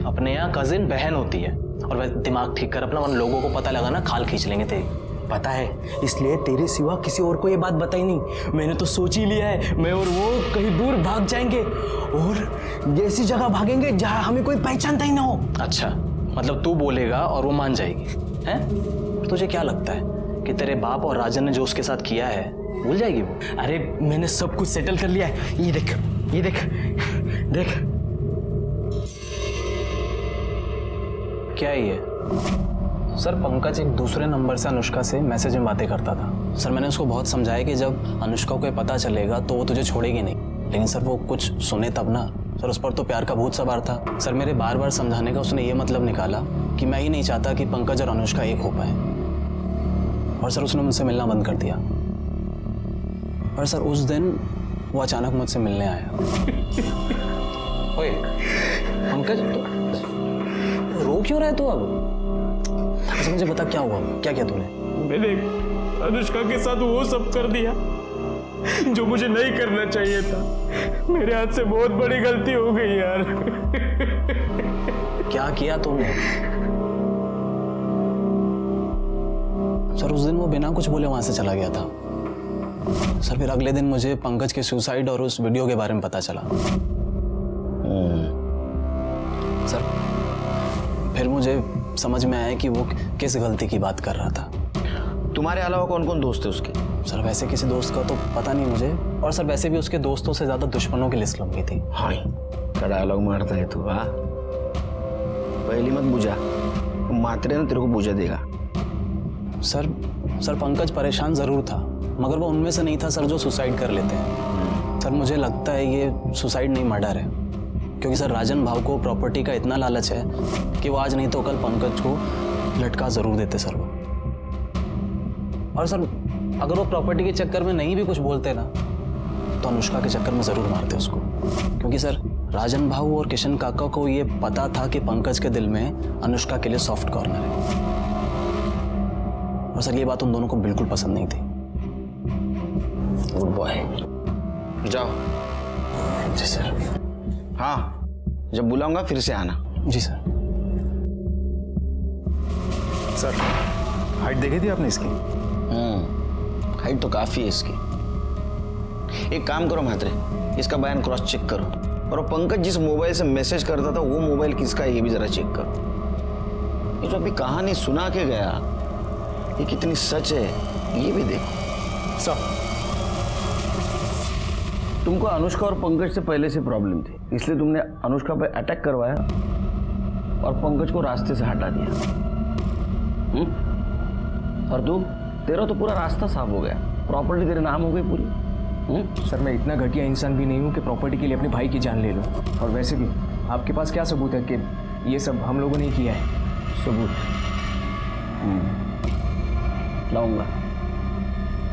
अपने यहाँ कजिन बहन होती है। और वैसे दिमाग ठीक कर अपना, वरना लोगों को पता लगा ना खाल खींच लेंगे तेरी। पता है, इसलिए तेरे सिवा किसी और को ये बात बताई नहीं। मैंने तो सोच ही लिया है, मैं और वो कहीं दूर भाग जाएंगे और ऐसी जगह भागेंगे जहां हमें कोई पहचानता ही ना हो। अच्छा, मतलब तू बोलेगा और वो मान जाएगी, हैं? तुझे क्या लगता है कि तेरे बाप और राजन ने जो उसके साथ किया है भूल जाएगी वो? अरे मैंने सब कुछ सेटल कर लिया है। ये देख, ये देख, देख। क्या है ये? सर पंकज एक दूसरे नंबर से अनुष्का से मैसेज में बातें करता था। सर मैंने उसको बहुत समझाया कि जब अनुष्का को पता चलेगा तो वो तुझे छोड़ेगी नहीं, लेकिन सर वो कुछ सुने तब ना। सर उस पर तो प्यार का भूत सवार था। सर मेरे बार बार समझाने का उसने ये मतलब निकाला कि मैं ही नहीं चाहता कि पंकज और अनुष्का एक हो पाए, और सर उसने मुझसे मिलना बंद कर दिया। और सर उस दिन वो अचानक मुझसे मिलने आया। ओए पंकज, तो रो क्यों रहा है तू अब? अच्छा मुझे बता क्या हुआ, क्या किया तूने? मैंने अनुष्का के साथ वो सब कर दिया जो मुझे नहीं करना चाहिए था। मेरे हाथ से बहुत बड़ी गलती हो गई यार। क्या किया तूने? सर उस दिन वो बिना कुछ बोले वहां से चला गया था। सर फिर अगले दिन मुझे पंकज के सुसाइड और उस वीडियो के बारे में पता चला। सर फिर मुझे समझ में आया कि वो किस गलती की बात कर रहा था। तुम्हारे अलावा कौन कौन दोस्त है उसके? सर वैसे किसी दोस्त का तो पता नहीं मुझे, और सर वैसे भी उसके दोस्तों से ज्यादा दुश्मनों की लिस्ट लंबी थी। हाँ क्या डायलॉग मारता है तू? हाँ पहली मत बुझा, मात्रे ना तेरे को बुझा देगा। सर पंकज परेशान जरूर था, मगर वो उनमें से नहीं था सर जो सुसाइड कर लेते हैं। सर मुझे लगता है ये सुसाइड नहीं मर्डर है, क्योंकि सर राजन भाव को प्रॉपर्टी का इतना लालच है कि वो आज नहीं तो कल पंकज को लटका जरूर देते सर वो। और सर अगर वो प्रॉपर्टी के चक्कर में नहीं भी कुछ बोलते ना तो अनुष्का के चक्कर में जरूर मारते उसको, क्योंकि सर राजन भाव और किशन काका को ये पता था कि पंकज के दिल में अनुष्का के लिए सॉफ्ट कॉर्नर है। और सर ये बात उन दोनों को बिल्कुल पसंद नहीं थी। गुड बॉय, जाओ। जी सर। हाँ जब बुलाऊंगा फिर से आना। जी सर। सर हाइट देखी थी आपने इसकी? हाइट तो काफी है इसकी। एक काम करो म्हात्रे, इसका बयान क्रॉस चेक करो, और वो पंकज जिस मोबाइल से मैसेज करता था वो मोबाइल किसका है ये भी जरा चेक करो। ये जो अभी कहानी सुना के गया ये कितनी सच है ये भी देखो। सर तुमको अनुष्का और पंकज से पहले से प्रॉब्लम थी, इसलिए तुमने अनुष्का पे अटैक करवाया और पंकज को रास्ते से हटा दिया। और तू, तेरा तो पूरा रास्ता साफ हो गया, प्रॉपर्टी तेरे नाम हो गई पूरी। सर मैं इतना घटिया इंसान भी नहीं हूँ कि प्रॉपर्टी के लिए अपने भाई की जान ले लूँ। और वैसे भी आपके पास क्या सबूत है कि ये सब हम लोगों ने किया है? सबूत लाऊंगा,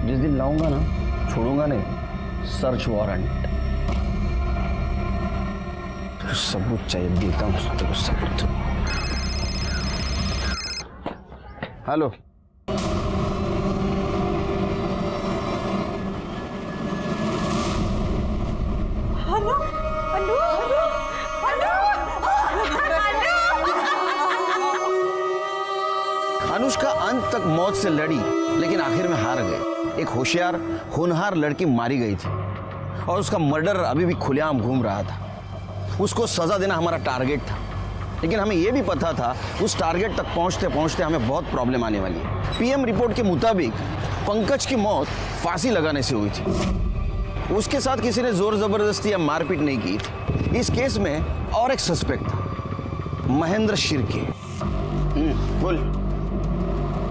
जिस दिन लाऊंगा ना छोड़ूंगा नहीं। सर्च वारंट, सबूत चाहिए, देता हूँ तेरे को सबूत। हेलो अनुष्का अंत तक मौत से लड़ी लेकिन आखिर में हार गई। एक होशियार होनहार लड़की मारी गई थी और उसका मर्डर अभी भी खुलेआम घूम रहा था। उसको सजा देना हमारा टारगेट था, लेकिन हमें यह भी पता था उस टारगेट तक पहुंचते पहुंचते हमें बहुत प्रॉब्लम आने वाली है। पीएम रिपोर्ट के मुताबिक पंकज की मौत फांसी लगाने से हुई थी। उसके साथ किसी ने जोर जबरदस्ती या मारपीट नहीं की थी। इस केस में और एक सस्पेक्ट था, महेंद्र शिर्के। बोल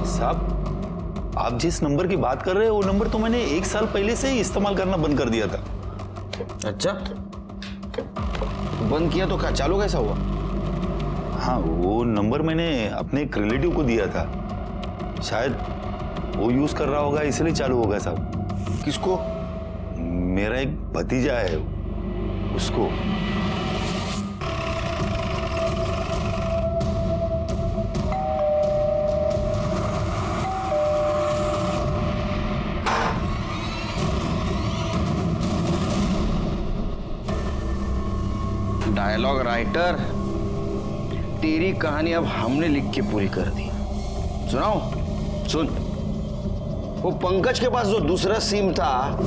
साहब, आप जिस नंबर की बात कर रहे हैं वो नंबर तो मैंने 1 साल पहले से ही इस्तेमाल करना बंद कर दिया था। अच्छा, बंद किया तो क्या चालू कैसा हुआ? हाँ, वो नंबर मैंने अपने एक रिलेटिव को दिया था, शायद वो यूज कर रहा होगा इसलिए चालू होगा साहब। किसको? मेरा एक भतीजा है, उसको। डायलॉग राइटर, तेरी कहानी अब हमने लिख के पूरी कर दी। सुनाओ, सुन। वो पंकज के पास जो दूसरा सिम था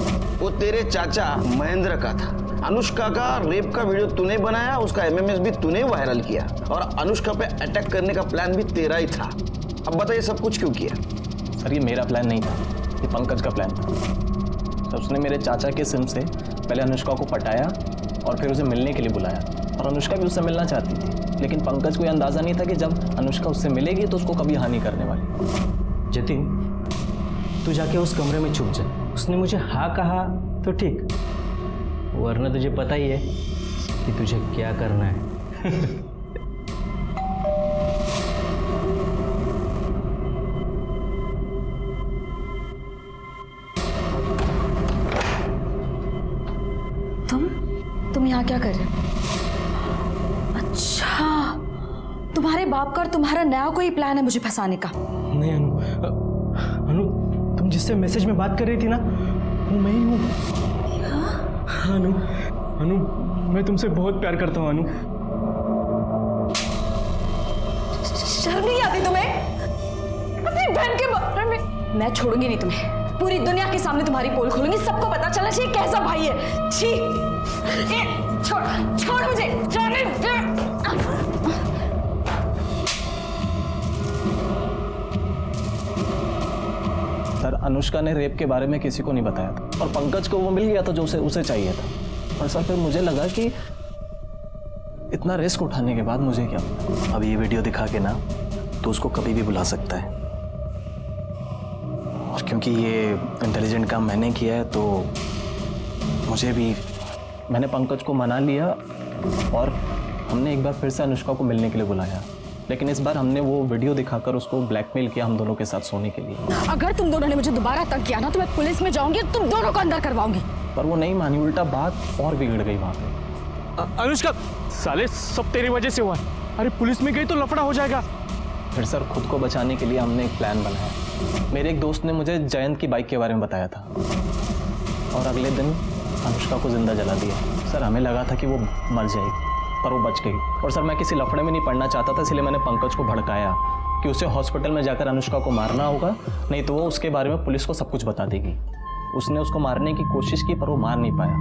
वो तेरे चाचा महेंद्र का था। अनुष्का का रेप का वीडियो तूने बनाया, उसका एमएमएस भी तूने वायरल किया और अनुष्का पे अटैक करने का प्लान भी तेरा ही था। अब बताइए सब कुछ क्यों किया? सर ये मेरा प्लान नहीं था, ये पंकज का प्लान था। तो उसने मेरे चाचा के सिम से पहले अनुष्का को पटाया और फिर उसे मिलने के लिए बुलाया और अनुष्का भी उससे मिलना चाहती थी, लेकिन पंकज को यह अंदाज़ा नहीं था कि जब अनुष्का उससे मिलेगी तो उसको कभी हानि करने वाली। जतिन, तू जाके उस कमरे में छुप जा। उसने मुझे हाँ कहा तो ठीक, वरना तुझे पता ही है कि तुझे क्या करना है। तुम यहाँ क्या कर रहे हो? अच्छा, तुम्हारे बाप का और तुम्हारा नया कोई प्लान है मुझे फंसाने का? नहीं अनु, तुम जिससे मैसेज में बात कर रही थी ना, वो मैं ही हूँ। हाँ अनु, मैं तुमसे बहुत प्यार करता हूँ अनु। शर्म नहीं आती तुम्हें? अपनी बहन के बारे में। मैं छोड़ूंगी नहीं तुम्हें, पूरी दुनिया के सामने तुम्हारी पोल खोलूंगी, सबको पता चलना चाहिए कैसा भाई है। छी, छोड़ मुझे, सर अनुष्का ने रेप के बारे में किसी को नहीं बताया था और पंकज को वो मिल गया था जो उसे चाहिए था। और सर फिर मुझे लगा कि इतना रिस्क उठाने के बाद मुझे क्या पता, अब ये वीडियो दिखा के ना तो उसको कभी भी बुला सकता है। और क्योंकि ये इंटेलिजेंट काम मैंने किया है तो मैंने पंकज को मना लिया और हमने एक बार फिर से अनुष्का को मिलने के लिए बुलाया, लेकिन इस बार हमने वो वीडियो दिखाकर उसको ब्लैकमेल किया हम दोनों के साथ सोने के लिए। अगर तुम दोनों ने मुझे दोबारा तंग किया ना तो मैं पुलिस में जाऊंगी और तुम दोनों को अंदर करवाऊंगी। पर वो नहीं मानी, उल्टा बात और बिगड़ गई वहां पे। अनुष्का, साले सब तेरी वजह से हुआ। अरे पुलिस में गई तो लफड़ा हो जाएगा। फिर सर खुद को बचाने के लिए हमने एक प्लान बनाया। मेरे एक दोस्त ने मुझे जयंत की बाइक के बारे में बताया था और अगले दिन अनुष्का को जिंदा जला दिया। सर हमें लगा था कि वो मर जाएगी पर वो बच गई। और सर मैं किसी लफड़े में नहीं पड़ना चाहता था, इसलिए मैंने पंकज को भड़काया कि उसे हॉस्पिटल में जाकर अनुष्का को मारना होगा, नहीं तो वो उसके बारे में पुलिस को सब कुछ बता देगी। उसने उसको मारने की कोशिश की पर वो मार नहीं पाया।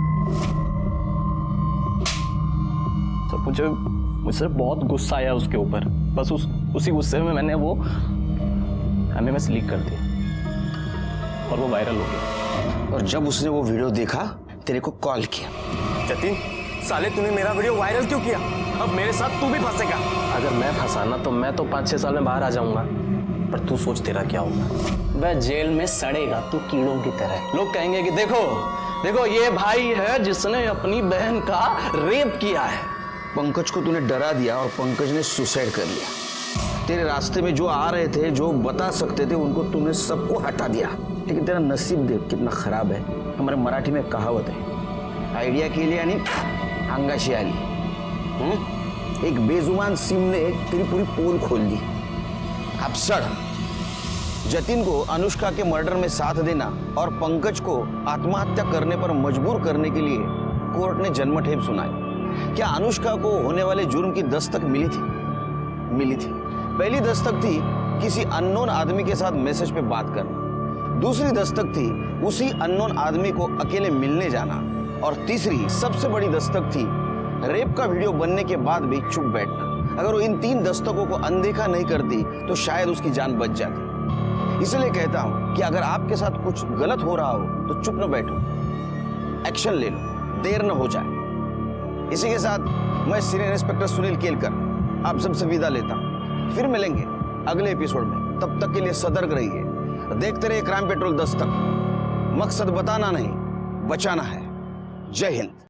तो मुझे बहुत गुस्सा आया उसके ऊपर। बस उसी गुस्से में मैंने वो एमएमएस लीक कर दिया और वो वायरल हो गया। और जब उसने वो वीडियो देखा तेरे को कॉल किया। जतिन, साले तूने मेरा वीडियो वायरल क्यों किया? अब मेरे साथ तू भी फंसेगा। अगर मैं फंसाना तो मैं तो 5-6 साल में बाहर आ जाऊंगा, पर तू सोच तेरा क्या होगा। वह जेल में सड़ेगा तू कीड़ों की तरह। लोग कहेंगे कि देखो ये भाई है जिसने अपनी बहन का रेप किया है। पंकज को तूने डरा दिया और पंकज ने सुसाइड कर लिया। तेरे रास्ते में जो आ रहे थे, जो बता सकते थे, उनको तूने सबको हटा दिया। लेकिन तेरा नसीब देख कितना खराब है। हमारे मराठी में कहावत है, आइडिया के लिए यानी अंगाशी आली। एक बेजुबान सिम ने तेरी पूरी पोल खोल दी। अब सड़। जतिन को अनुष्का के मर्डर में साथ देना और पंकज को आत्महत्या करने पर मजबूर करने के लिए कोर्ट ने जन्मठेप सुनाई। क्या अनुष्का को होने वाले जुर्म की दस्तक मिली थी? मिली थी। पहली दस्तक थी किसी अननोन आदमी के साथ मैसेज पे बात करना। दूसरी दस्तक थी उसी अननोन आदमी को अकेले मिलने जाना। और तीसरी सबसे बड़ी दस्तक थी रेप का वीडियो बनने के बाद भी चुप बैठना। अगर वो इन 3 दस्तकों को अनदेखा नहीं करती तो शायद उसकी जान बच जाती। इसलिए कहता हूं कि अगर आपके साथ कुछ गलत हो रहा हो तो चुप न बैठो, एक्शन ले लो, देर न हो जाए। इसी के साथ मैं सीनियर इंस्पेक्टर सुनील केलकर आप सबसे विदा लेता हूं। फिर मिलेंगे अगले एपिसोड में। तब तक के लिए सतर्क रहिए, देखते रहिए क्राइम पेट्रोल दस्तक। मकसद बताना नहीं, बचाना है। जय हिंद।